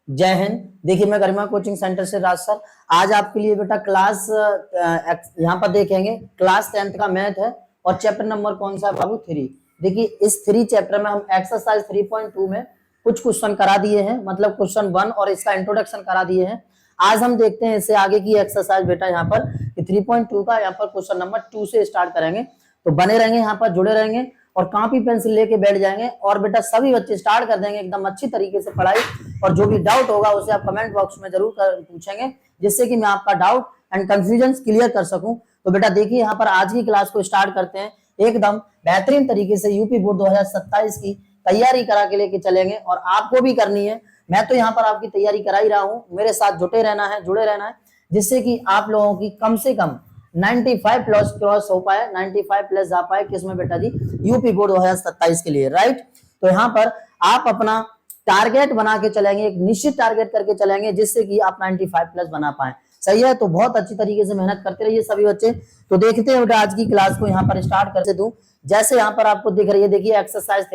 जय हिंद। देखिए मैं गरिमा कोचिंग सेंटर से राज सर आज आपके लिए बेटा क्लास यहाँ पर देखेंगे क्लास 10th का मैथ है और चैप्टर नंबर कौन सा है बाबू 3। देखिए इस 3 चैप्टर में हम एक्सरसाइज 3.2 में कुछ क्वेश्चन करा दिए हैं, मतलब क्वेश्चन 1 और इसका इंट्रोडक्शन करा दिए हैं। आज हम देखते हैं इससे आगे की एक्सरसाइज बेटा यहाँ पर 3.2 का यहाँ पर क्वेश्चन नंबर 2 से स्टार्ट करेंगे। तो बने रहेंगे, यहाँ पर जुड़े रहेंगे और कॉपी पेंसिल लेके बैठ जाएंगे और बेटा सभी बच्चे स्टार्ट कर देंगे एकदम अच्छी तरीके से पढ़ाई। और जो भी डाउट होगा उसे आप कमेंट बॉक्स में जरूर पूछेंगे, जिससे कि मैं आपका डाउट एंड कंफ्यूजन क्लियर कर सकूं। तो बेटा देखिए यहाँ पर आज की क्लास को स्टार्ट करते हैं। एकदम बेहतरीन तरीके से यूपी बोर्ड 2027 की तैयारी करा के लेके चलेंगे और आपको भी करनी है। मैं तो यहाँ पर आपकी तैयारी करा ही रहा हूँ, मेरे साथ जुटे रहना है, जुड़े रहना है, जिससे कि आप लोगों की कम से कम 95 प्लस क्रॉस हो पाए, 95 प्लस जा पाए किसमें बेटा जी, यूपी बोर्ड 2027 के लिए, राइट। तो यहाँ पर आप अपना टारगेट बना के चलेंगे, एक निश्चित टारगेट करके चलेंगे जिससे कि आप 95 प्लस बना पाए। सही है, तो बहुत अच्छी तरीके से मेहनत करते रहिए सभी बच्चे। तो देखते हैं बेटा आज की क्लास को यहाँ पर स्टार्ट करते दूं। जैसे यहाँ पर आपको दिख रही है, देखिए एक्सरसाइज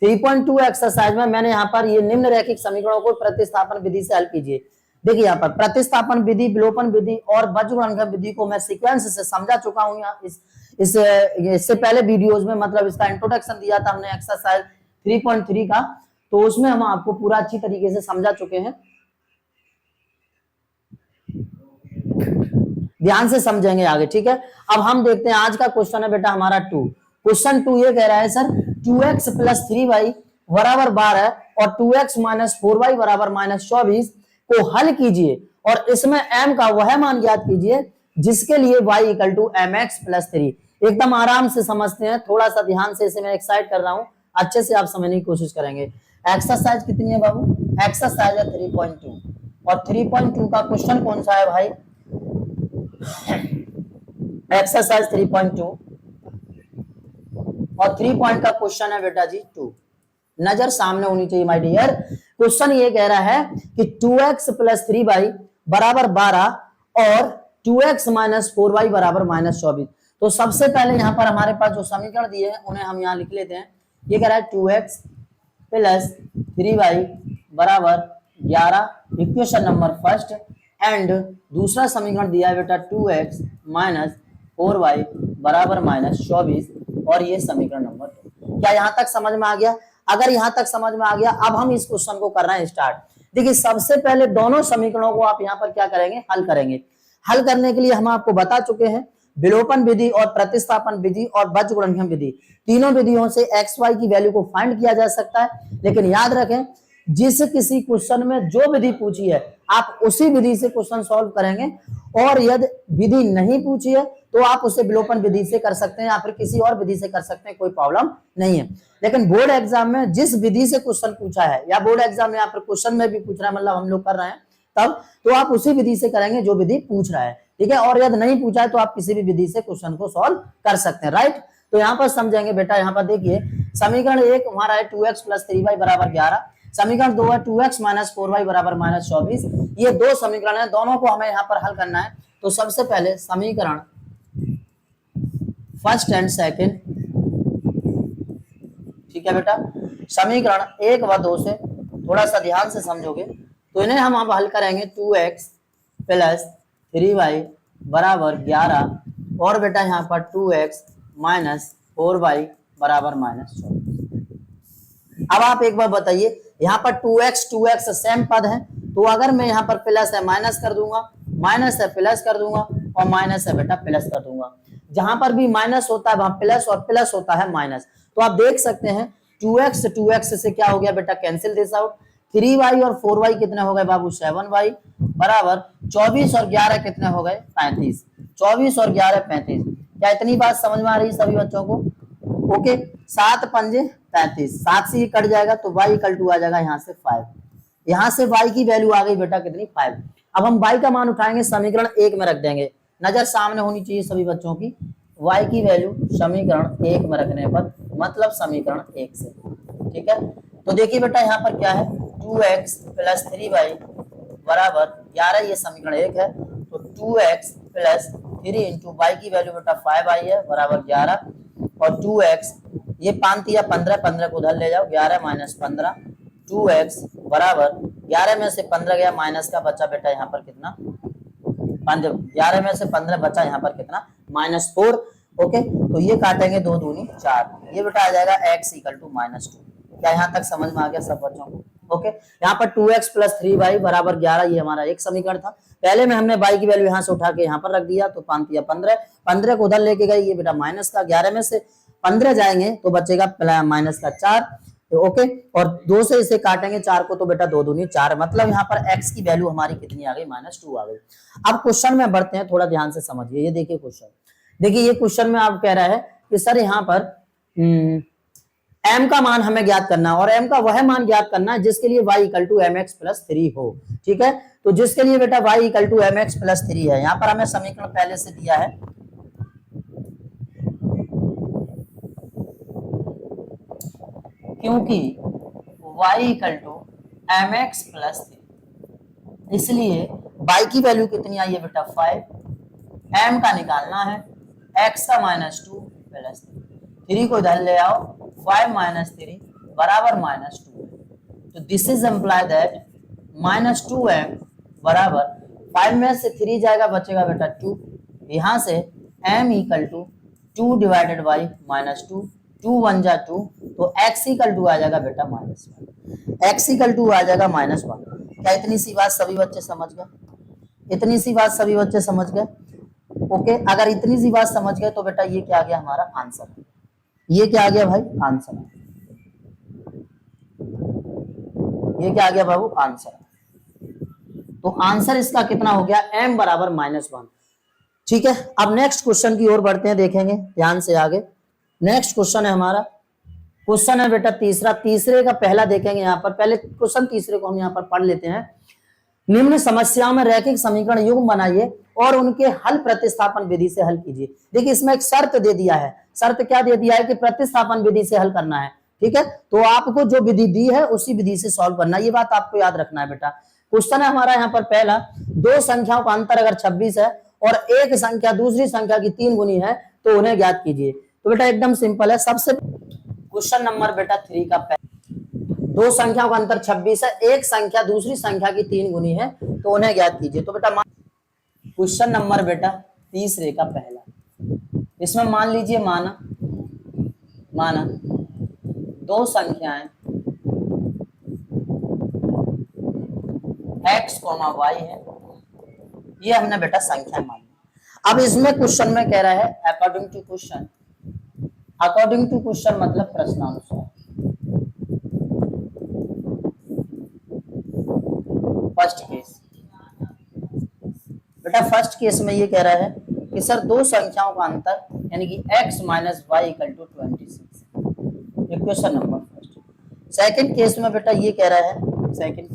3.2 एक्सरसाइज में मैंने यहाँ पर ये निम्न रैखिक समीकरणों को प्रतिस्थापन विधि से हल कीजिए। देखिए यहाँ पर प्रतिस्थापन विधि, विलोपन विधि और बीजगणित विधि को मैं सीक्वेंस से समझा चुका हूँ। यहाँ इससे पहले वीडियोस में, मतलब इसका इंट्रोडक्शन दिया था हमने एक्सरसाइज 3.3 का, तो उसमें हम आपको पूरा अच्छी तरीके से समझा चुके हैं। ध्यान से समझेंगे आगे, ठीक है। अब हम देखते हैं आज का क्वेश्चन है बेटा हमारा 2। क्वेश्चन 2 ये कह रहा है सर 2x प्लस 3y बराबर 12 और 2x माइनस 4y बराबर माइनस 24 को हल कीजिए और इसमें m का वह मान ज्ञात कीजिए जिसके लिए y equal to mx plus 3। एकदम आराम से समझते हैं, थोड़ा सा ध्यान से, इसे मैं एक्साइट कर रहा हूं, अच्छे से आप समझने की कोशिश करेंगे। एक्सरसाइज कितनी है बाबू? एक्सरसाइज है 3.2 और 3.2 का क्वेश्चन कौन सा है भाई? एक्सरसाइज 3.2 और 3 पॉइंट का क्वेश्चन है बेटा जी 2। नजर सामने होनी चाहिए माय डियर। क्वेश्चन ये कह रहा है कि 2x प्लस 3y बराबर 12 और 2x माइनस 4y बराबर माइनस 24। तो सबसे पहले यहाँ पर हमारे पास जो समीकरण दिए हैं उन्हें हम यहाँ लिख लेते हैं। ये कह रहा है 2x प्लस 3y बराबर 11, इक्वेशन नंबर फर्स्ट, एंड दूसरा समीकरण दिया है बेटा 2x माइनस 4y बराबर माइनस 24 और ये समीकरण नंबर 2। क्या यहाँ तक समझ में आ गया? अगर यहाँ तक समझ में आ गया, अब हम इस क्वेश्चन को कर रहे हैं स्टार्ट। देखिए सबसे पहले दोनों समीकरणों को आप यहाँ पर क्या करेंगे? हल करेंगे। हल करने के लिए हम आपको बता चुके हैं विलोपन विधि और प्रतिस्थापन विधि और बीजगणित विधि, तीनों विधियों से एक्स वाई की वैल्यू को फाइंड किया जा सकता है। लेकिन याद रखें, जिस किसी क्वेश्चन में जो विधि पूछी है आप उसी विधि से क्वेश्चन सॉल्व करेंगे, और यदि विधि नहीं पूछी है तो आप उसे विलोपन विधि से कर सकते हैं या फिर किसी और विधि से कर सकते हैं, कोई प्रॉब्लम नहीं है। लेकिन बोर्ड एग्जाम में जिस विधि से क्वेश्चन पूछा है, या बोर्ड एग्जाम में या फिर क्वेश्चन में भी पूछ रहा है, मतलब हम लोग कर रहे हैं तब, तो आप उसी विधि से करेंगे जो विधि पूछ रहा है, ठीक है। और यदि नहीं पूछा है तो आप किसी भी विधि से क्वेश्चन को सॉल्व कर सकते हैं, राइट। तो यहाँ पर समझेंगे बेटा। यहाँ पर देखिए समीकरण 1 हमारा है 2x प्लस 3y बराबर 11, समीकरण 2 है 2x माइनस 4y बराबर माइनस 24। ये दो समीकरण है, दोनों को हमें यहाँ पर हल करना है। तो सबसे पहले समीकरण फर्स्ट एंड सेकंड, ठीक है बेटा। समीकरण 1 व 2 से थोड़ा सा ध्यान से समझोगे तो इन्हें हम अब हल करेंगे। 2x प्लस 3y बराबर 11 और बेटा यहाँ पर 2x माइनस 4y बराबर माइनस 24। अब आप एक बार बताइए, यहाँ पर 2x सेम पद है, तो अगर मैं यहाँ पर प्लस है माइनस कर दूंगा, माइनस है प्लस कर दूंगा, और माइनस है बेटा प्लस कर दूंगा। जहां पर भी माइनस होता है वहां प्लस, और प्लस होता है माइनस। तो आप देख सकते हैं 2x से क्या हो गया बेटा? Cancel this out. 3y और 4y कितने हो गए बाबू? 7y बराबर 24 और 11 कितने हो गए? 35। 24 और 11 35। क्या इतनी बात समझ में आ रही है सभी बच्चों को? ओके। 7 पंजे 35, 7 से ये कट जाएगा तो y इक्वल टू आ जाएगा यहाँ से 5। यहाँ से y की वैल्यू आ गई बेटा कितनी? 5। अब हम y का मान उठाएंगे, समीकरण 1 में रख देंगे। नजर सामने होनी चाहिए सभी बच्चों की। y की वैल्यू समीकरण 1 में रखने पर, मतलब समीकरण 1 से, ठीक है। तो देखिए बेटा यहाँ पर क्या है, 2x प्लस 3y बराबर 11, ये समीकरण 1 है। तो 2x प्लस 3 इंटू y की वैल्यू बेटा 5y है बराबर 11, और 2x ये 5 या 15, 15 को उधर ले जाओ, 11 माइनस 15 2x बराबर 11 में से 15 गया माइनस का बचा बेटा यहाँ पर कितना 11 में से 15 बचा यहाँ पर कितना -4। ओके, तो ये काटेंगे 2 दूनी 4, ये बेटा आ जाएगा x इक्वल टू -2। क्या यहाँ तक समझ में आ गया सब बच्चों को? ओके, यहाँ पर 2x प्लस 3y बराबर 11, ये हमारा एक समीकरण था। पहले में हमने y की वैल्यू यहाँ से उठा के यहाँ पर रख दिया, तो 5 या 15 को उधर लेके गए, ये बेटा माइनस का 11 में से 15 जाएंगे तो बचेगा माइनस का 4। ओके, और 2 से इसे काटेंगे 4 को, तो बेटा 2 दूनी 4, मतलब यहाँ पर x की वैल्यू हमारी कितनी आ गई -2 आ गई। अब क्वेश्चन में बढ़ते हैं, थोड़ा ध्यान से समझिए। ये देखिए क्वेश्चन, देखिए ये क्वेश्चन में आप कह रहा है कि सर यहाँ पर m का मान हमें ज्ञात करना है, और m का वह मान ज्ञात करना है जिसके लिए y equal to mx plus 3 हो। ठीक है, तो जिसके लिए बेटा y equal to mx plus 3 है, यहाँ पर हमें समीकरण पहले से दिया है, क्योंकि y equal to mx plus 3, इसलिए y की वैल्यू कितनी आई है बेटा 5, m का निकालना है, x का -2 प्लस 3 को इधर ले आओ, 5 - 3 बराबर -2। तो this is employee that -2m बराबर 5 में से 3 जाएगा, बचेगा बेटा 2, यहाँ से m equal to 2 divided by -2, 2 1 जा 2, तो x इक्वल टू आ जाएगा बेटा -1, x इक्वल टू आ जाएगा -1। क्या इतनी सी बात सभी बच्चे समझ गए? इतनी सी बात सभी बच्चे समझ गए? ओके, अगर इतनी सी बात समझ गए तो बेटा ये क्या आ गया हमारा आंसर, ये क्या आ गया भाई आंसर, ये क्या आ गया बाबू आंसर। तो आंसर इसका कितना हो गया m बराबर -1। ठीक है, अब नेक्स्ट क्वेश्चन की ओर बढ़ते हैं, देखेंगे ध्यान से आगे। नेक्स्ट क्वेश्चन है हमारा, क्वेश्चन है बेटा तीसरा, तीसरे का पहला देखेंगे यहाँ पर, पहले क्वेश्चन तीसरे को हम यहाँ पर पढ़ लेते हैं। निम्न समस्याओं में रैखिक समीकरण युग्म बनाइए और उनके हल प्रतिस्थापन विधि से हल कीजिए। देखिए इसमें एक शर्त दे दिया है, शर्त क्या दे दिया है कि प्रतिस्थापन विधि से हल करना है। ठीक है, तो आपको जो विधि दी है उसी विधि से सॉल्व करना है, ये बात आपको याद रखना है बेटा। क्वेश्चन है हमारा यहाँ पर पहला, दो संख्याओं का अंतर अगर 26 है और एक संख्या दूसरी संख्या की 3 गुनी है तो उन्हें ज्ञात कीजिए। तो बेटा एकदम सिंपल है, सबसे क्वेश्चन नंबर बेटा 3 का दो संख्याओं का अंतर 26 है, एक संख्या दूसरी संख्या की 3 गुनी है तो उन्हें ज्ञात कीजिए। तो बेटा क्वेश्चन नंबर बेटा तीसरे का पहला, इसमें मान लीजिए माना दो संख्याएं x, y है, ये हमने बेटा संख्या मान ली। अब इसमें क्वेश्चन में कह रहा है अकॉर्डिंग टू क्वेश्चन मतलब प्रश्नानुसार। फर्स्ट केस बेटा, फर्स्ट केस में ये कह रहा है कि सर दो संख्याओं का अंतर यानी कि x minus y equal to 26, ये question number first. Second case में बेटा ये कह रहा है, सेकंड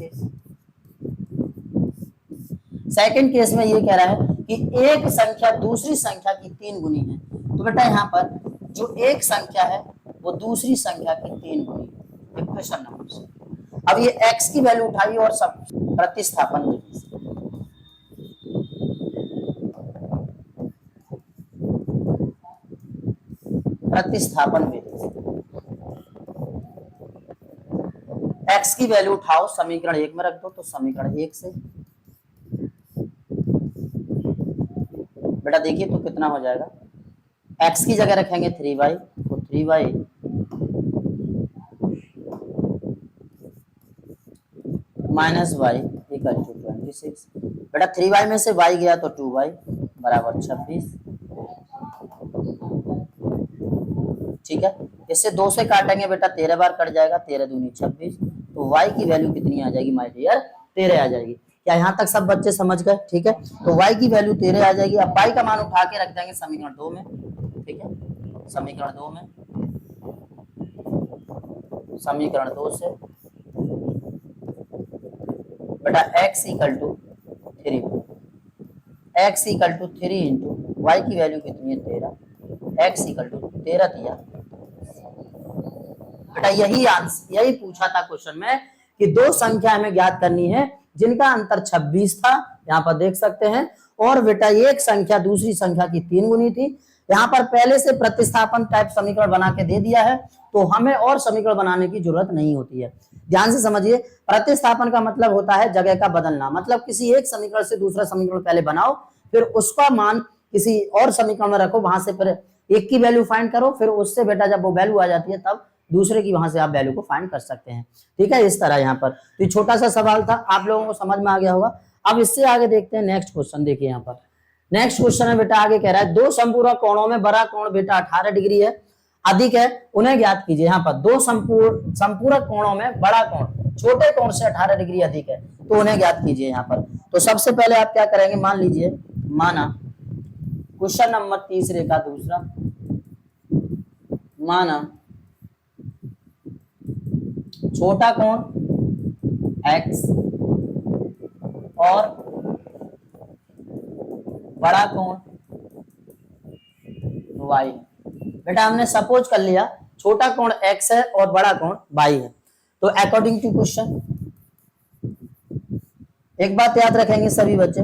केस में ये कह रहा है कि एक संख्या दूसरी संख्या की 3 गुनी है। तो बेटा यहाँ पर जो एक संख्या है वो दूसरी संख्या की 3 गुनी है, क्वेश्चन नंबर से। अब ये x की वैल्यू उठाइए और सब प्रतिस्थापन विधि से। प्रतिस्थापन विधि से x की वैल्यू उठाओ, समीकरण 1 में रख दो, तो समीकरण 1 से बेटा देखिए तो कितना हो जाएगा, x की जगह रखेंगे 3y, तो 3y minus y equal to 26। बेटा 3y में से y गया तो 2y बराबर 26। ठीक है, इससे 2 से काटेंगे बेटा 13 बार कट जाएगा, 13 दूनी 26, तो y की वैल्यू कितनी आ जाएगी माय डियर 13 आ जाएगी। क्या यहाँ तक सब बच्चे समझ गए? ठीक है, तो y की वैल्यू 13 आ जाएगी। अब y का मान उठा के रख देंगे समीकरण 2 में। ठीक है, समीकरण 2 में, समीकरण 2 से बेटा x equal to 3, x equal to 3 into y की वैल्यू कितनी है 13, x इक्वल टू 13 दिया। बेटा यही पूछा था क्वेश्चन में कि दो संख्या हमें ज्ञात करनी है जिनका अंतर 26 था, यहाँ पर देख सकते हैं, और बेटा एक संख्या दूसरी संख्या की 3 गुनी थी। यहाँ पर पहले से प्रतिस्थापन टाइप समीकरण बना के दे दिया है, तो हमें और समीकरण बनाने की जरूरत नहीं होती है। ध्यान से समझिए, प्रतिस्थापन का मतलब होता है जगह का बदलना। मतलब किसी एक समीकरण से दूसरा समीकरण पहले बनाओ, फिर उसका मान किसी और समीकरण में रखो, वहां से फिर एक की वैल्यू फाइंड करो, फिर उससे बेटा जब वो वैल्यू आ जाती है तब दूसरे की वहां से आप वैल्यू को फाइंड कर सकते हैं। ठीक है, इस तरह यहाँ पर तो छोटा सा सवाल था, आप लोगों को समझ में आ गया होगा। अब इससे आगे देखते हैं नेक्स्ट क्वेश्चन। देखिए यहाँ पर नेक्स्ट क्वेश्चन है बेटा, आगे कह रहा है दो संपूरक कोणों में बड़ा कोण बेटा 18 डिग्री है अधिक है, उन्हें ज्ञात कीजिए। यहाँ पर दो संपूरक कोणों में बड़ा कोण छोटे कोण से 18 डिग्री अधिक है, तो उन्हें ज्ञात कीजिए। यहाँ पर तो सबसे पहले आप क्या करेंगे, मान लीजिए, माना क्वेश्चन नंबर तीसरे का दूसरा, माना छोटा कोण x और बड़ा कोण y। बेटा हमने सपोज कर लिया छोटा कोण x है और बड़ा कोण y है। तो अकॉर्डिंग टू क्वेश्चन एक बात याद रखेंगे सभी बच्चे,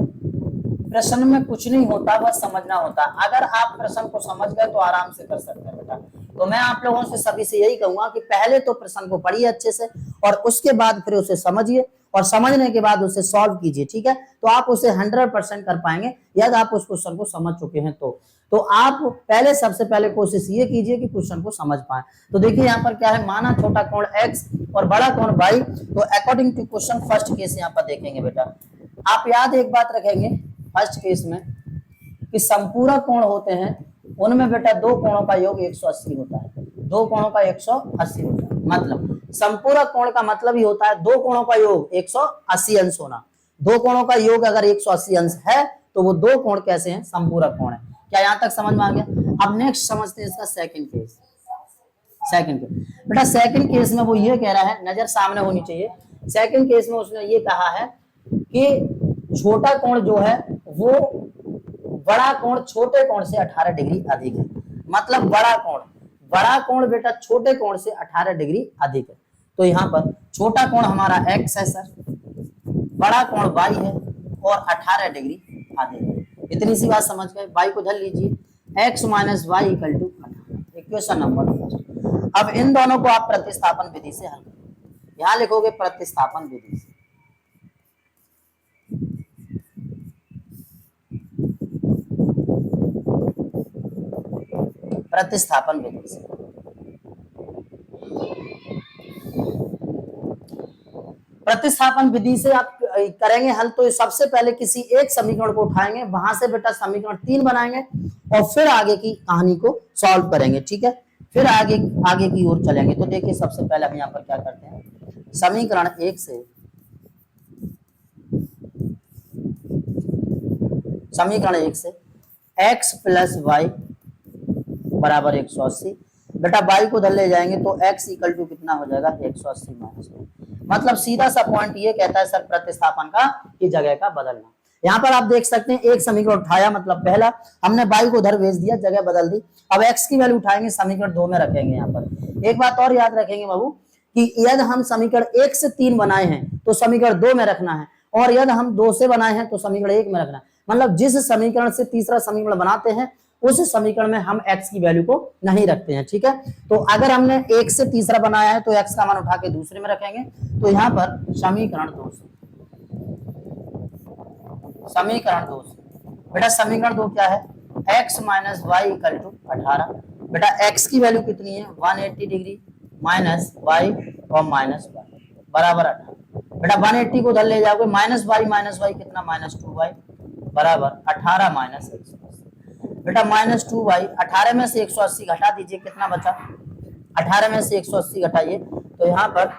प्रश्न में कुछ नहीं होता, बस समझना होता। अगर आप प्रश्न को समझ गए तो आराम से कर सकते हैं बेटा। तो मैं आप लोगों से सभी से यही कहूंगा कि पहले तो प्रश्न को पढ़िए अच्छे से और उसके बाद फिर उसे समझिए और समझने के बाद उसे सॉल्व कीजिए। ठीक है, तो आप उसे 100% कर पाएंगे यदि आप उस क्वेश्चन को समझ चुके हैं। तो आप पहले सबसे पहले कोशिश ये कीजिए कि क्वेश्चन को समझ पाए। तो देखिए यहाँ पर क्या है, माना छोटा कोण x और बड़ा कोण y। तो according to question first case यहाँ पर देखेंगे बेटा। आप याद एक बात रखेंगे फर्स्ट केस में कि संपूरक कोण होते हैं उनमें बेटा दो कोणों का योग 180 होता है, दो कोणों का 180 होता है। मतलब संपूरक कोण का मतलब ही होता है दो कोणों का योग 180 अंश होना। दो कोणों का योग अगर 180 अंश है तो वो दो कोण कैसे हैं, संपूरक कोण है। क्या यहाँ तक समझ में आ गया? अब नेक्स्ट समझते हैं इसका सेकंड केस। सेकंड केस बेटा, सेकंड केस में वो ये कह रहा है, नजर सामने होनी चाहिए। सेकंड केस में उसने ये कहा है कि छोटा कोण जो है वो बड़ा कोण छोटे कोण से 18 डिग्री अधिक है। मतलब बड़ा कोण बेटा छोटे कोण से 18 डिग्री अधिक है। तो यहाँ पर छोटा कोण हमारा x है सर, बड़ा कोण y है और 18 डिग्री अधिक है। इतनी सी बात समझ गए। y को धर लीजिए, x minus y equal to 18। Equation number first. अब इन दोनों को आप प्रतिस्थापन विधि से हल करेंगे। यहाँ लिखोगे प्रतिस्थापन विधि से। प्रतिस्थापन विधि से प्रतिस्थापन विधि से आप करेंगे हल। तो सबसे पहले किसी एक समीकरण को उठाएंगे, वहां से बेटा समीकरण 3 बनाएंगे और फिर आगे की कहानी को सॉल्व करेंगे। ठीक है, फिर आगे की ओर चलेंगे। तो देखिए सबसे पहले हम यहाँ पर क्या करते हैं, समीकरण 1 से x प्लस वाई बराबर 180। बेटा y को धर ले जाएंगे तो x इक्वल टू कितना हो जाएगा, 180 माइनस। मतलब सीधा सा पॉइंट ये कहता है सर प्रतिस्थापन का कि जगह का बदलना। यहाँ पर आप देख सकते हैं एक समीकरण उठाया, मतलब पहला हमने y को उधर भेज दिया, जगह बदल दी। अब x की वैल्यू उठाएंगे, समीकरण 2 में रखेंगे। यहाँ पर एक बात और याद रखेंगे बाबू कि यदि हम समीकरण 1 से 3 बनाए हैं तो समीकरण 2 में रखना है, और यदि हम 2 से बनाए हैं तो समीकरण 1 में रखना है। मतलब जिस समीकरण से तीसरा समीकरण बनाते हैं उस समीकरण में हम x की वैल्यू को नहीं रखते हैं। ठीक है, तो अगर हमने 1 से तीसरा बनाया है तो x का मान उठा के दूसरे में रखेंगे। तो यहाँ पर समीकरण 2 बेटा समीकरण 2 क्या है, x minus y equal to 18। बेटा x की वैल्यू कितनी है, 180 डिग्री माइनस वाई और माइनस वाई बराबर 18। बेटा 180 को उधर ले जाओगे, माइनस वाई कितना, माइनस 2y बराबर 18 माइनस 180। बेटा माइनस 2y, 18 में से 180 घटा दीजिए, कितना बचा, 18 में से 180 घटाइए तो यहाँ पर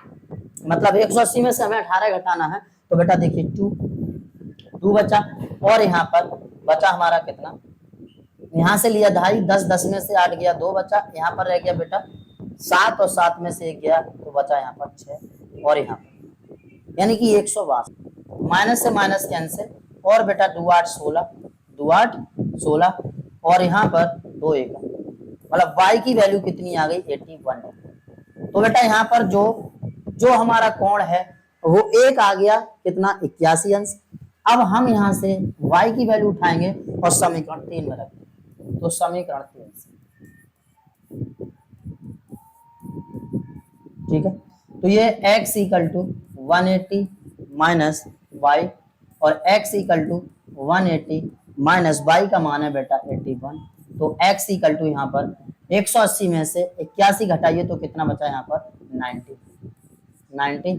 मतलब 180 में से हमें 18 घटाना है। तो बेटा देखिए 2 बचा, और यहाँ पर बचा हमारा कितना, यहाँ से लिया 2.5, 10 में से 8 गया, 2 बचा। यहाँ पर रह गया बेटा 7 और 7 में से 1 गया तो बचा यहाँ पर 6, और यहाँ पर यानी कि 162। माइनस से माइनस कैंसिल, और बेटा 2 8 16 और यहाँ पर 2 1, मतलब y की वैल्यू कितनी आ गई, 81। तो बेटा यहाँ पर जो हमारा कोण है वो 1 आ गया, कितना, 81 अंश। अब हम यहाँ से y की वैल्यू उठाएंगे और समीकरण 3 में रखेंगे। तो समीकरण 3 ठीक है। तो ये x equal to 180 minus y, और x equal to 180 minus y का मान है बेटा 81। तो x इक्वल टू यहाँ पर 180 में से 81 घटाइए तो कितना बचा यहाँ पर 90।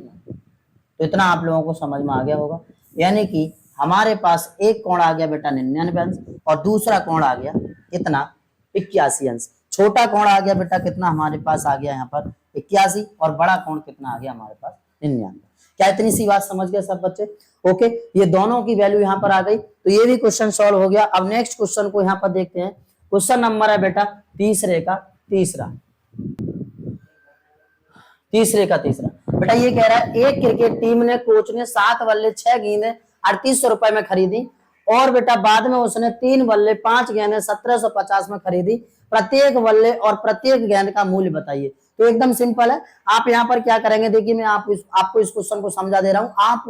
तो इतना आप लोगों को समझ में आ गया होगा। यानी कि हमारे पास एक कोण आ गया बेटा 99 अंश और दूसरा कोण आ गया कितना 81 अंश। छोटा कोण आ गया बेटा कितना हमारे पास आ गया यहाँ पर 81 और बड़ा कोण कितना आ गया हमारे पास 99। क्या इतनी सी बात समझ गए सब बच्चे? ओके, ये दोनों की वैल्यू यहाँ पर आ गई। तो ये भी क्वेश्चन सॉल्व हो गया। अब नेक्स्ट क्वेश्चन को यहाँ पर देखते हैं। क्वेश्चन नंबर है बेटा तीसरे का तीसरा बेटा ये कह रहा है एक क्रिकेट टीम ने कोच ने 7 बल्ले 6 गेंदें 3800 रुपए में खरीदी और बेटा बाद में उसने 3 बल्ले 5 गेंदें 1750 में खरीदी। प्रत्येक बल्ले और प्रत्येक गेंद का मूल्य बताइए। तो एकदम सिंपल है। आप यहाँ पर क्या करेंगे, देखिए मैं आपको इस क्वेश्चन को समझा दे रहा हूँ, आप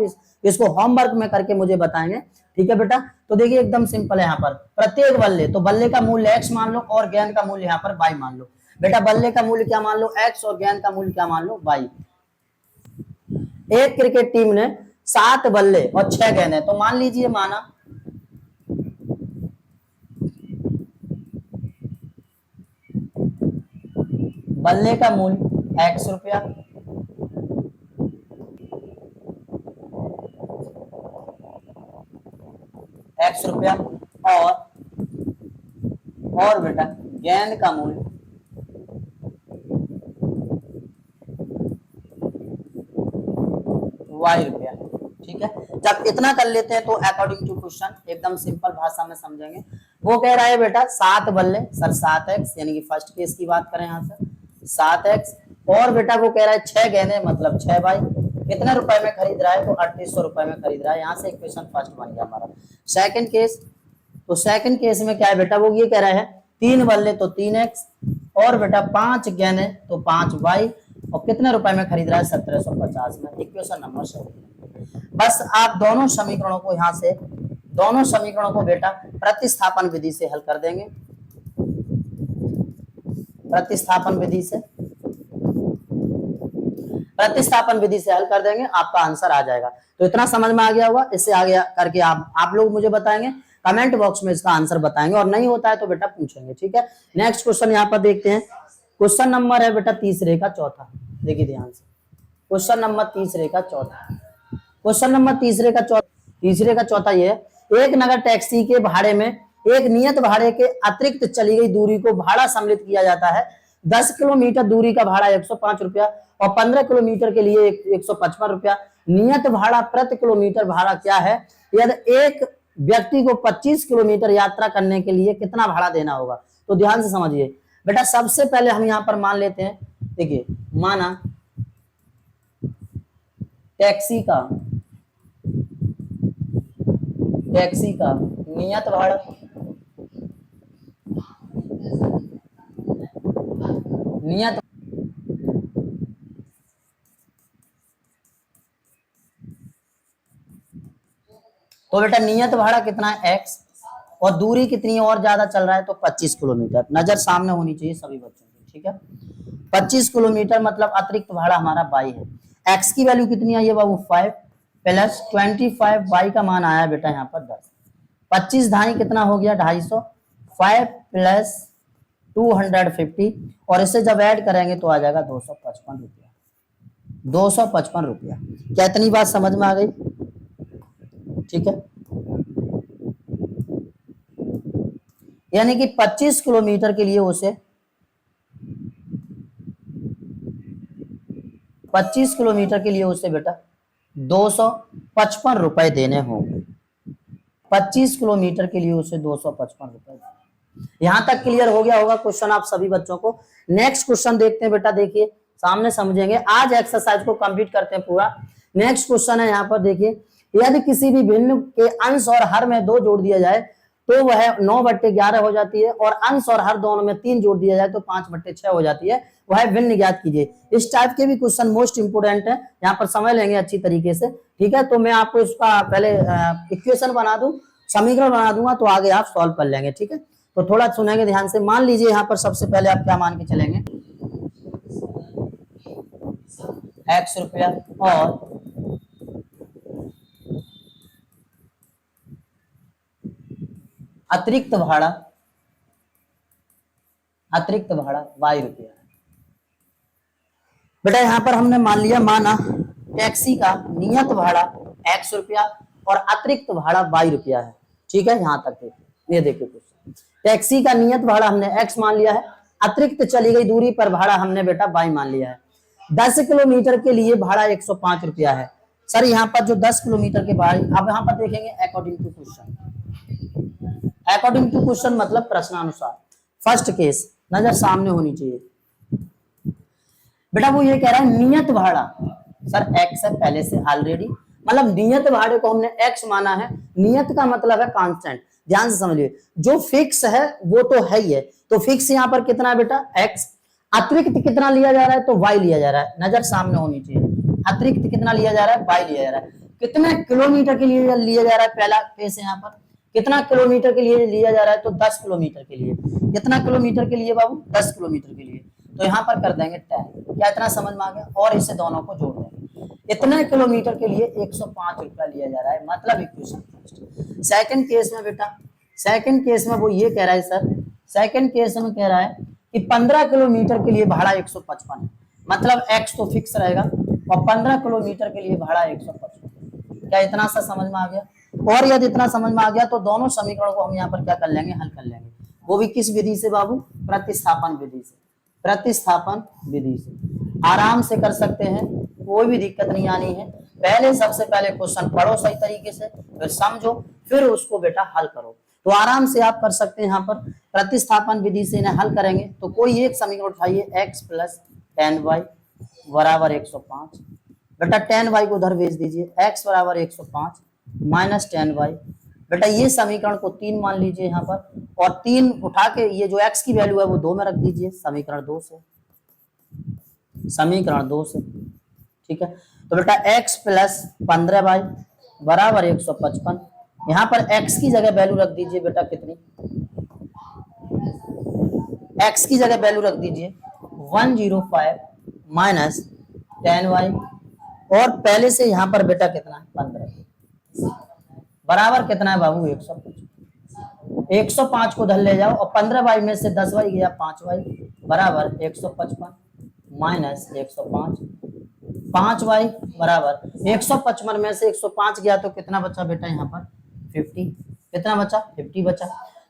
इसको होमवर्क में करके मुझे बताएंगे। ठीक है बेटा, तो देखिए एकदम सिंपल है। यहाँ पर प्रत्येक बल्ले, तो बल्ले का मूल्य x मान लो और गेंद का मूल्य यहाँ पर y मान लो। बेटा बल्ले का मूल्य क्या मान लो x और गेंद का मूल्य क्या मान लो y। एक क्रिकेट टीम ने 7 बल्ले और 6 गेंदें, तो मान लीजिए माना बल्ले का मूल्य x रुपया, और बेटा गेंद का मूल्य y रुपया। ठीक है, जब इतना कर लेते हैं तो अकॉर्डिंग टू क्वेश्चन एकदम सिंपल भाषा में समझेंगे। वो कह रहा है बेटा 7 बल्ले सर 7x, यानी कि फर्स्ट केस की बात करें यहाँ से 7x, और बेटा वो कह रहा है 6 गेंदें मतलब 6y, कितने रुपए में खरीद रहा है तो 3800 रुपए में खरीद रहा है। यहाँ से इक्वेशन फर्स्ट बन गया हमारा। सेकंड केस, तो सेकंड केस में क्या है बेटा, वो ये कह रहा है 3 बल्ले तो 3x और बेटा 5 गेंदें तो 5y, और कितने रुपए में खरीद रहा है 1750 में। Equation number 7। बस आप दोनों समीकरणों को यहाँ से दोनों समीकरणों को बेटा प्रतिस्थापन विधि से हल कर देंगे। प्रतिस्थापन विधि से हल कर देंगे, आपका आंसर आ जाएगा। तो इतना समझ में आ गया होगा। इससे आगे करके आप लोग मुझे बताएंगे, कमेंट बॉक्स में इसका आंसर बताएंगे, और नहीं होता है तो बेटा पूछेंगे। ठीक है, नेक्स्ट क्वेश्चन यहाँ पर देखते हैं। क्वेश्चन नंबर है बेटा तीसरे का चौथा। देखिए ध्यान से, क्वेश्चन नंबर तीसरे का चौथा। क्वेश्चन नंबर तीसरे का चौथा ये है, एक नगर टैक्सी के भाड़े में एक नियत भाड़े के अतिरिक्त चली गई दूरी को भाड़ा सम्मिलित किया जाता है। 10 किलोमीटर दूरी का भाड़ा 105 रुपया और 15 किलोमीटर के लिए 155 रुपया। नियत भाड़ा प्रति किलोमीटर भाड़ा क्या है यदि एक व्यक्ति को 25 किलोमीटर यात्रा करने के लिए कितना भाड़ा देना होगा। तो ध्यान से समझिए बेटा, सबसे पहले हम यहाँ पर मान लेते हैं, देखिए माना टैक्सी का नियत भाड़ा तो बेटा नियत भाड़ा कितना है x, और दूरी कितनी है और ज्यादा चल रहा है तो 25 किलोमीटर। नजर सामने होनी चाहिए सभी बच्चों की। ठीक है, 25 किलोमीटर मतलब अतिरिक्त भाड़ा हमारा y है। x की वैल्यू कितनी आई है बाबू 5 प्लस 25, y का मान आया बेटा यहाँ पर 10। 25 ढाई कितना हो गया 250, 5 प्लस 250, और इसे जब ऐड करेंगे तो आ जाएगा 255 रुपया। 255 रुपया। क्या इतनी बात समझ में आ गई? ठीक है, यानी कि 25 किलोमीटर के लिए उसे 25 किलोमीटर के लिए उसे बेटा 255 रुपए देने होंगे। 25 किलोमीटर के लिए उसे 255 रुपए। यहां तक क्लियर हो गया होगा क्वेश्चन आप सभी बच्चों को। नेक्स्ट क्वेश्चन देखते हैं बेटा, देखिए सामने समझेंगे। आज एक्सरसाइज को कंप्लीट करते हैं पूरा। नेक्स्ट क्वेश्चन है यहाँ पर, देखिए यदि किसी भी भिन्न के अंश और हर में 2 जोड़ दिया जाए तो वह 9/11 हो जाती है, और अंश और हर दोनों में 3 जोड़ दिया जाए तो 5/6 हो जाती है। वह भिन्न ज्ञात कीजिए। इस टाइप के भी क्वेश्चन मोस्ट इंपोर्टेंट है, यहाँ पर समझ लेंगे अच्छी तरीके से। ठीक है, तो मैं आपको इसका पहले इक्वेशन बना दूं, समीकरण बना दूंगा, तो आगे आप सॉल्व कर लेंगे। ठीक है, तो थोड़ा सुनेंगे ध्यान से। मान लीजिए यहाँ पर सबसे पहले आप क्या मान के चलेंगे, x रुपया और अतिरिक्त भाड़ा y रुपया। बेटा यहां पर हमने मान लिया, माना टैक्सी का नियत भाड़ा x रुपया और अतिरिक्त भाड़ा y रुपया है। ठीक है, यहां तक देखिए, ये देखिए क्वेश्चन, टैक्सी का नियत भाड़ा हमने x मान लिया है, अतिरिक्त चली गई दूरी पर भाड़ा हमने बेटा y मान लिया है। 10 किलोमीटर के लिए भाड़ा 105 रुपया है। सर यहाँ पर जो 10 किलोमीटर के भाड़ा, अब यहाँ पर देखेंगे अकॉर्डिंग टू क्वेश्चन मतलब प्रश्नानुसार। फर्स्ट केस नजर सामने होनी चाहिए बेटा, वो ये कह रहा है नियत भाड़ा, सर x है पहले से ऑलरेडी, मतलब नियत भाड़े को हमने x माना है, नियत का मतलब है कांस्टेंट, ध्यान से समझिए, जो फिक्स है वो तो है ही है, तो फिक्स यहाँ पर कितना है बेटा x, अतिरिक्त कितना लिया जा रहा है तो y लिया जा रहा है, नजर सामने होनी चाहिए, अतिरिक्त कितना लिया जा रहा है y लिया जा रहा है, कितने किलोमीटर के लिए लिया जा रहा है, पहला केस यहाँ पर कितना किलोमीटर के लिए लिया जा रहा है तो 10 किलोमीटर के लिए, कितना किलोमीटर के लिए बाबू 10 किलोमीटर के लिए, तो यहाँ पर कर देंगे 10, क्या इतना समझ में आ गया, और इसे दोनों को जोड़ देंगे, इतने किलोमीटर के लिए 105 रुपया लिया जा रहा है, मतलब इक्वेशन फर्स्ट। सेकंड केस में बेटा, सेकंड केस में वो ये कह रहा है सर, सेकंड केस में कह रहा है कि 15 किलोमीटर के लिए भाड़ा 155 है, मतलब x तो फिक्स रहेगा और 15 किलोमीटर के लिए भाड़ा 155, क्या इतना सा समझ में आ गया, और यदि इतना समझ में आ गया तो दोनों समीकरणों को हम यहाँ पर क्या कर लेंगे, हल कर लेंगे, वो भी किस विधि से बाबू, प्रतिस्थापन विधि से, प्रतिस्थापन विधि से आराम से कर सकते हैं, कोई भी दिक्कत नहीं आनी है। पहले सबसे पहले क्वेश्चन पढ़ो सही तरीके से, फिर समझो, फिर उसको बेटा हल करो, तो आराम से आप कर सकते हैं। यहाँ पर प्रतिस्थापन विधि से इन्हें हल करेंगे तो कोई एक समीकरण उठाइए, x प्लस 10y बराबर 105, बेटा 10y को उधर भेज दीजिए, x बराबर 105 माइनस 10y, बेटा ये समीकरण को 3 मान लीजिए यहाँ पर, और 3 उठा के ये जो x की वैल्यू है वो 2 में रख दीजिए, समीकरण 2 से, समीकरण 2 से, ठीक है। तो बेटा x प्लस 15y बराबर 155, यहाँ पर x की जगह वैल्यू रख दीजिए बेटा कितनी, x की जगह वैल्यू रख दीजिए 105 माइनस 10y, और पहले से यहाँ पर बेटा कितना 15 बराबर कितना है बाबू 155, 105 को धर ले जाओ और 15y में से 10y गया 5y बराबर 155 माइनस 105, 5y बराबर 155 में से 105 गया तो कितना बचा बेटा यहाँ पर 50, कितना बचा 50 बचा,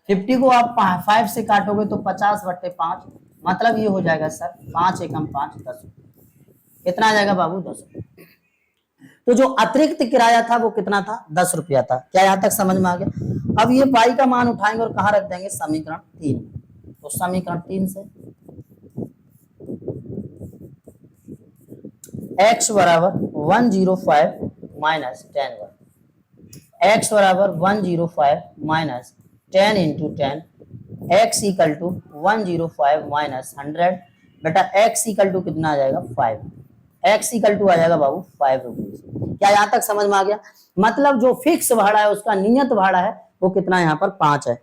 50 को आप 5 से काटोगे तो 50/5, मतलब ये हो जाएगा सर 5 एकम 5 10, कितना आ जाएगा बाबू 10। तो जो अतिरिक्त किराया था वो कितना था 10 रुपया था, क्या यहाँ तक समझ में आ गया। अब ये पाई का मान उठाएंगे और कहाँ रख देंगे, समीकरण 3, तो समीकरण 3 से x बराबर 105 माइनस 10y, x बराबर 105 minus 10 into 10, x equal to 105 minus 100, बेटा x इक्वल टू कितना आ जाएगा 5, x इक्वल टू आ जाएगा बाबू 5 रुपीज, क्या यहाँ तक समझ में आ गया। मतलब जो फिक्स भाड़ा है उसका नियत भाड़ा है वो कितना यहाँ पर 5 है,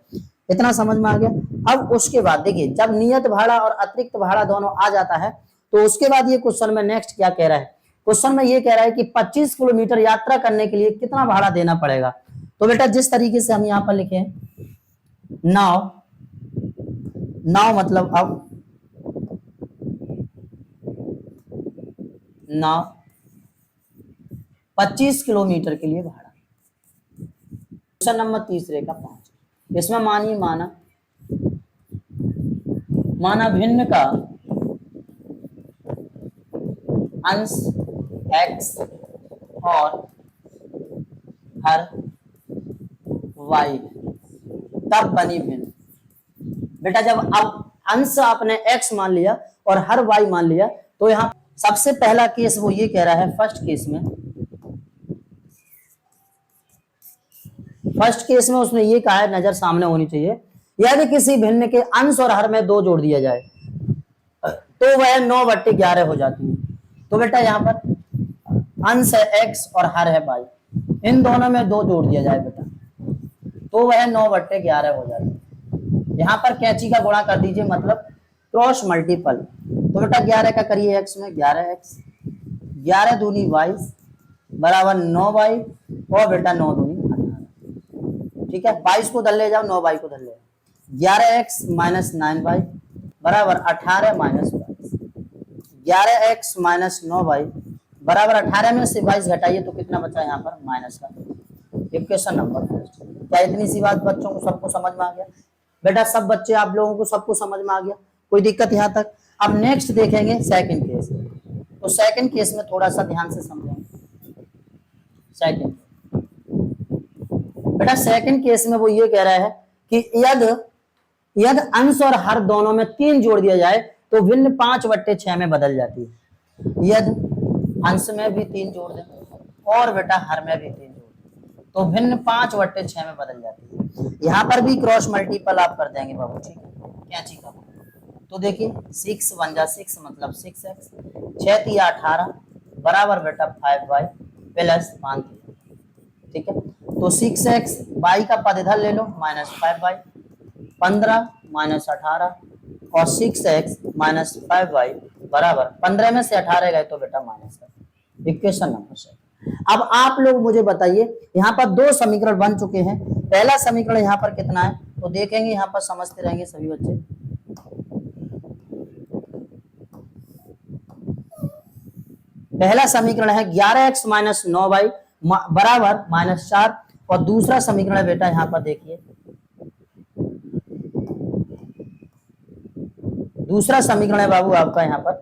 इतना समझ में आ गया। अब उसके बाद देखिए जब नियत भाड़ा और अतिरिक्त भाड़ा दोनों आ जाता है तो उसके बाद ये क्वेश्चन में नेक्स्ट क्या कह रहा है, क्वेश्चन में ये कह रहा है कि 25 किलोमीटर यात्रा करने के लिए कितना भाड़ा देना पड़ेगा। तो बेटा जिस तरीके से हम यहाँ पर लिखे नाव, नाव मतलब अब नाव 25 किलोमीटर के लिए भाड़ा, क्वेश्चन नंबर तीसरे का 5, इसमें मानिए माना भिन्न का अंश x और हर y, तब बनी भिन्न। बेटा जब अब अंश आपने x मान लिया और हर y मान लिया तो यहाँ सबसे पहला केस वो ये कह रहा है, फर्स्ट केस में उसने ये कहा है, नजर सामने होनी चाहिए, यदि किसी भिन्न के अंश और हर में 2 जोड़ दिया जाए तो वह 9/11 हो जाती है। तो बेटा यहाँ पर अंश है x और हर है y, इन दोनों में 2 जोड़ दिया जाए बेटा तो वह 9/11 हो जाती है। यहाँ पर कैंची का गुणा कर दीजिए, मतलब क्रॉस मल्टीपल, तो बेटा 11 का करिए x में 11x, 11 दूनी 22 बराबर 9y और बेटा 9 दूनी 18। ठीक है, 22 को धर ले जाओ, 9y को धर ले जाओ। 11x माइनस 9y बराबर 18 माइनस 22। 11x माइनस 9y बराबर 18 में से 22 घटाइए तो कितना बचा यहाँ पर माइनस का। Equation number first. क्या इतनी सी बात बच्चों को सबको समझ में आ गया? बेटा सब बच्चे आप लोगों को सबको समझ में आ गया, कोई दिक्कत यहाँ तक? अब नेक्स्ट देखेंगे सेकंड केस। तो सेकंड केस में थोड़ा सा ध्यान से समझेंगे। सेकंड बेटा सेकंड केस में वो ये कह रहा है कि यदि अंश और हर दोनों में 3 जोड़ दिया जाए तो भिन्न 5/6 में बदल जाती है। यदि अंश में भी 3 जोड़ दें और बेटा हर में भी 3 जोड़ दें तो भिन्न 5/6 में बदल जाती है। यहाँ पर भी क्रॉस मल्टीपल आप कर देंगे बाबू, ठीक है, क्या चीज का? तो देखिए 6 1 जा 6 मतलब 6x, 6 3 18 बराबर बेटा 5y प्लस 5। ठीक है, तो 6x y का पद इधर ले लो माइनस 5y, 15 माइनस 18 और 6x माइनस 5y बराबर 15 में से 18 गए तो बेटा माइनस का। Equation number 7। अब आप लोग मुझे बताइए, यहाँ पर 2 समीकरण बन चुके हैं। पहला समीकरण यहाँ पर कितना है तो देखेंगे, यहाँ पर समझते रहेंगे सभी बच्चे। पहला समीकरण है 11x माइनस 9y बराबर माइनस 4 और दूसरा समीकरण है बेटा यहाँ पर देखिए, दूसरा समीकरण है बाबू आपका यहाँ पर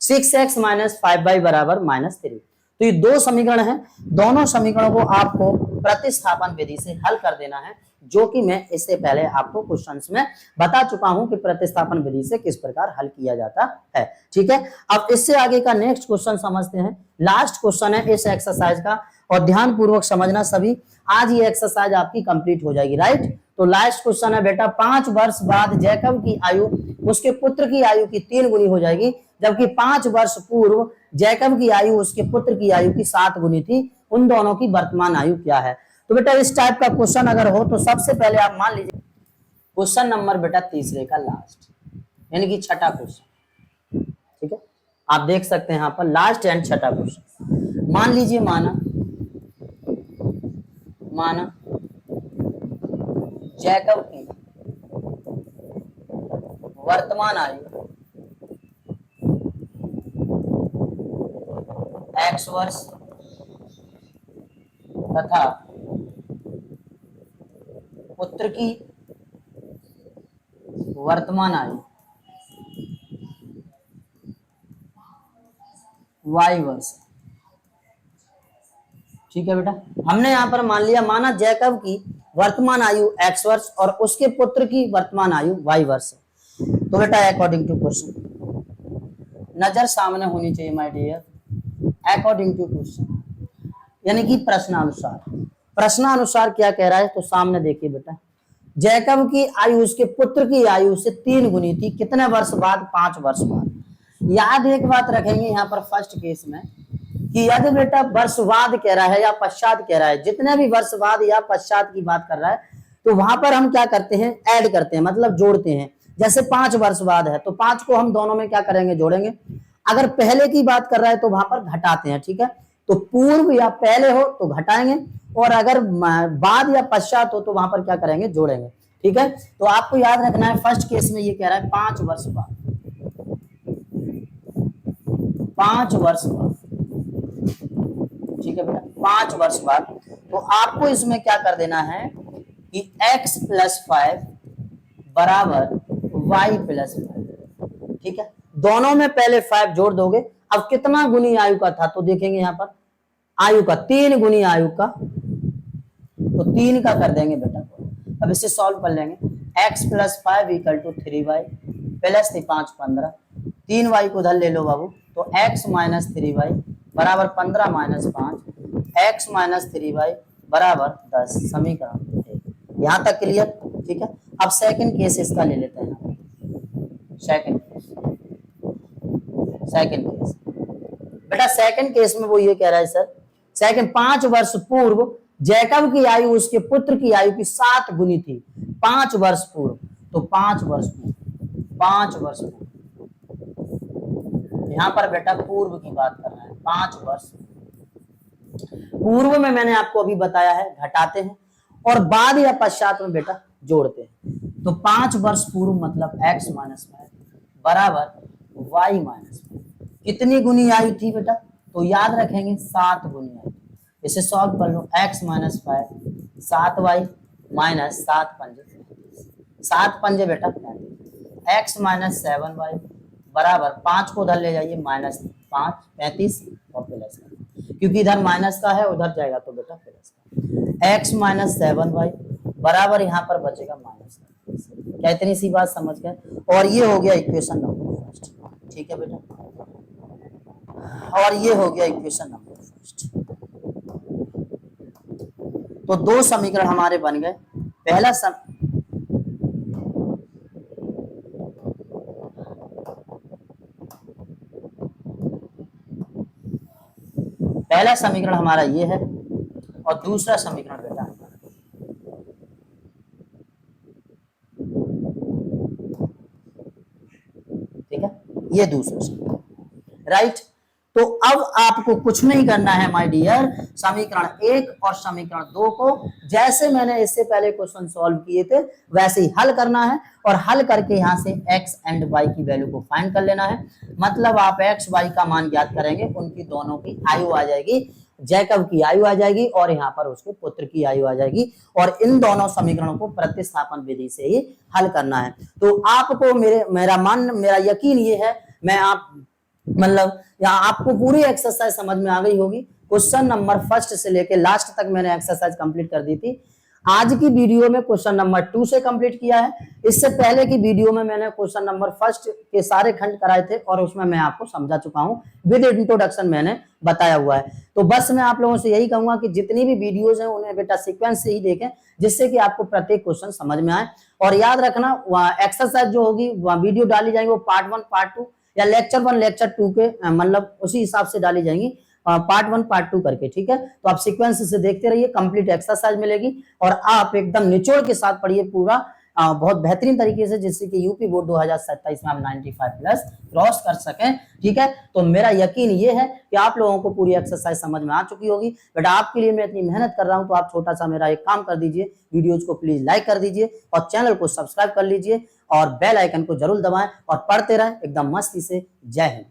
6x माइनस 5y बराबर माइनस 3। तो ये 2 समीकरण हैं, दोनों समीकरणों को आपको प्रतिस्थापन विधि से हल कर देना है, जो कि मैं इससे पहले आपको क्वेश्चंस में बता चुका हूं कि प्रतिस्थापन विधि से किस प्रकार हल किया जाता है। ठीक है, अब इससे आगे का नेक्स्ट क्वेश्चन समझते हैं। लास्ट क्वेश्चन है इस एक्सरसाइज का और ध्यान पूर्वक समझना सभी, आज ये एक्सरसाइज आपकी कंप्लीट हो जाएगी। राइट, तो लास्ट क्वेश्चन है बेटा 5 वर्ष बाद जैकब की आयु उसके पुत्र की आयु की 3 गुनी हो जाएगी, जबकि 5 वर्ष पूर्व जैकब की आयु उसके पुत्र की आयु की 7 गुनी थी। उन दोनों की वर्तमान आयु क्या है? तो बेटा इस टाइप का क्वेश्चन अगर हो तो सबसे पहले आप मान लीजिए क्वेश्चन नंबर बेटा तीसरे का लास्ट, यानी कि छठा क्वेश्चन। ठीक है, आप देख सकते हैं यहाँ पर लास्ट एंड छठा क्वेश्चन। मान लीजिए माना जैकब की वर्तमान आयु x वर्ष तथा पुत्र की वर्तमान आयु y वर्ष। ठीक है बेटा, हमने यहां पर मान लिया, माना जैकब की वर्तमान आयु x वर्ष और उसके पुत्र की वर्तमान आयु y वर्ष। तो बेटा अकॉर्डिंग टू क्वेश्चन, नजर सामने होनी चाहिए माय डियर, अकॉर्डिंग टू क्वेश्चन यानी कि प्रश्नानुसार। प्रश्नानुसार क्या कह रहा है तो सामने देखिए बेटा, जैकब की आयु उसके पुत्र की आयु से 3 गुनी थी, कितने वर्ष बाद? 5 वर्ष बाद। याद एक बात रखेंगे यहाँ पर फर्स्ट केस में कि यदि बेटा वर्षवाद कह रहा है या पश्चात कह रहा है, जितने भी वर्षवाद या पश्चात की बात कर रहा है तो वहां पर हम क्या करते हैं, ऐड करते हैं, मतलब जोड़ते हैं। जैसे 5 वर्ष बाद है तो 5 को हम दोनों में क्या करेंगे, जोड़ेंगे। अगर पहले की बात कर रहा है तो वहां पर घटाते हैं। ठीक है, तो पूर्व या पहले हो तो घटाएंगे और अगर बाद या पश्चात हो तो वहां पर क्या करेंगे, जोड़ेंगे। ठीक है, तो आपको याद रखना है फर्स्ट केस में ये कह रहा है 5 वर्ष बाद, 5 वर्ष बाद। ठीक है बेटा, 5 वर्ष बाद। तो आपको इसमें क्या कर देना है कि x प्लस 5 बराबर y प्लस 5। ठीक है, दोनों में पहले 5 जोड़ दोगे। अब कितना गुनी आयु का था तो देखेंगे यहाँ पर आयु का 3 गुनी आयु का, तो 3 का कर देंगे बेटा। अब इसे सॉल्व कर लेंगे, x plus 5 equal to 3y plus 5 15, 3y को उधर ले लो बाबू, तो x माइनस 3y बराबर 15 माइनस 5, x माइनस 3y बराबर 10। समीकरण यहाँ तक क्लियर? ठीक है, अब सेकंड केस इसका ले लेते हैं। सेकंड केस बेटा, सेकंड केस में वो ये कह रहा है सर, सेकंड 5 वर्ष पूर्व जैकब की आयु उसके पुत्र की आयु की 7 गुनी थी। 5 वर्ष पूर्व, तो 5 वर्ष पूर्व, 5 वर्ष पूर्व, यहाँ पर बेटा पूर्व की बात कर रहा है। 5 वर्ष पूर्व में मैंने आपको अभी बताया है घटाते हैं और बाद या पश्चात में बेटा जोड़ते हैं। तो 5 वर्ष पूर्व मतलब x माइनस 5 बराबर y माइनस 5। कितनी गुनी आयु थी बेटा? तो याद रखेंगे 7 गुनी आयु। इसे सॉल्व कर लो, x माइनस 5 7y माइनस 7 पंजे 7 पंजे बेटा 35, x माइनस 7y बराबर 5 को उधर ले जाइए माइनस 5 35 और प्लस का, क्योंकि इधर माइनस का है उधर जाएगा तो बेटा प्लस का। x माइनस 7y बराबर यहाँ पर बचेगा माइनस का। क्या इतनी सी बात समझ गए? और ये हो गया इक्वेशन नंबर फर्स्ट, ठीक है बेटा। और ये हो गया इक्वेशन नंबर फर्स्ट। तो 2 समीकरण हमारे बन गए। पहला समीकरण हमारा ये है और दूसरा समीकरण बेटा ठीक है, ये दूसरा समीकरण, राइट। तो अब आपको कुछ नहीं करना है माय डियर, समीकरण 1 और समीकरण 2 को जैसे मैंने इससे पहले क्वेश्चन सॉल्व किए थे वैसे ही हल करना है और हल करके यहां से x एंड y की वैल्यू को फाइंड कर लेना है। मतलब आप x y का मान ज्ञात करेंगे, उनकी दोनों की आयु आ जाएगी, जैकब की आयु आ जाएगी और यहाँ पर उसके पुत्र की आयु आ जाएगी और इन दोनों समीकरणों को प्रतिस्थापन विधि से ही हल करना है। तो आपको मेरा यकीन ये है, मैं आप मतलब यहाँ आपको पूरी एक्सरसाइज समझ में आ गई होगी। क्वेश्चन नंबर फर्स्ट से लेके लास्ट तक मैंने एक्सरसाइज कंप्लीट कर दी थी। आज की वीडियो में क्वेश्चन नंबर 2 से कंप्लीट किया है। इससे पहले की वीडियो में मैंने क्वेश्चन नंबर फर्स्ट के सारे खंड कराए थे और उसमें मैं आपको समझा चुका हूं, विद इंट्रोडक्शन मैंने बताया हुआ है। तो बस मैं आप लोगों से यही कहूंगा कि जितनी भी वीडियोज हैं उन्हें बेटा सीक्वेंस से ही देखें, जिससे कि आपको प्रत्येक क्वेश्चन समझ में आए। और याद रखना एक्सरसाइज जो होगी वीडियो डाली जाएगी वो पार्ट 1 पार्ट 2 या लेक्चर 1 लेक्चर 2 के मतलब उसी हिसाब से डाली जाएंगी, पार्ट 1 पार्ट 2 करके, ठीक है। तो आप सीक्वेंस से देखते रहिए, कंप्लीट एक्सरसाइज मिलेगी और आप एकदम निचोड़ के साथ पढ़िए पूरा बहुत बेहतरीन तरीके से, जिससे कि यूपी बोर्ड 2027 में आप 95 प्लस क्रॉस कर सकें, ठीक है। तो मेरा यकीन ये है कि आप लोगों को पूरी एक्सरसाइज समझ में आ चुकी होगी। बट आपके लिए मैं इतनी मेहनत कर रहा हूं तो आप छोटा सा मेरा एक काम कर दीजिए, वीडियोज को प्लीज लाइक कर दीजिए और चैनल को सब्सक्राइब कर लीजिए और बेल आइकन को जरूर दबाएं और पढ़ते रहें एकदम मस्ती से। जय हिंद।